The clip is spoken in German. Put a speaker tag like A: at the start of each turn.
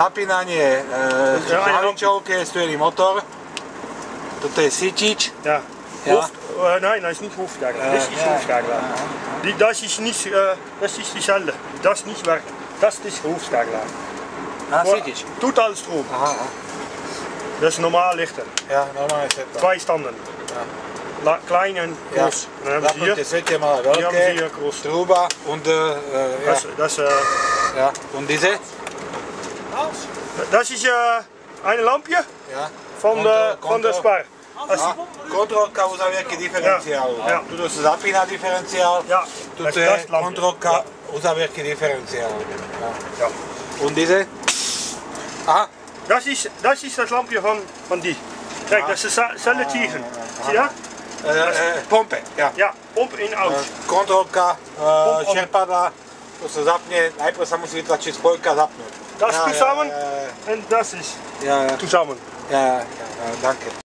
A: Napínanie hlavičovky je studený motor. Toto je sítič.
B: Ja.
A: Ja.
B: Nein, das ist nicht Hofstärke. Das ist Hofstärke. Das ist nicht, das ist dieselbe. Das nicht werken. Das ist Hofstärke.
A: Ah, sítič.
B: Tut alles Strom.
A: Aha.
B: Das ist normal Lichter.
A: Ja, normal ist das.
B: 2 Standen.
A: Ja.
B: Klein und
A: Ja.
B: groß. Und dann haben Sie hier,
A: Das wird ja mal
B: hier haben Sie
A: welke.
B: hier groß.
A: Truba und ja.
B: Das,
A: Ja. Und diese?
B: das ist eine Lampe
A: Ja.
B: von der Spar.
A: Kontrolka uzavierky diferenciálu.
B: Ja.
A: Tuto sa zapína diferenciál.
B: Ja,
A: Tuto je
B: das Lampe.
A: kontrolka uzavierky diferenciálu. Ja.
B: Ja.
A: Und diese? Aha.
B: Das ist das Lampje von die. Kijk, dat is dezelfde tegen. Zie je dat?
A: Pompe. Ja.
B: Ja, pomp in out.
A: Kontrolka,
B: on.
A: čerpadla, to sa zapne, najprv sa musí vytlačiť spojka, zapnúť.
B: Das
A: Ja,
B: zusammen
A: ja, ja, ja.
B: en das ist
A: Ja, ja.
B: zusammen.
A: Ja, ja, ja, danke.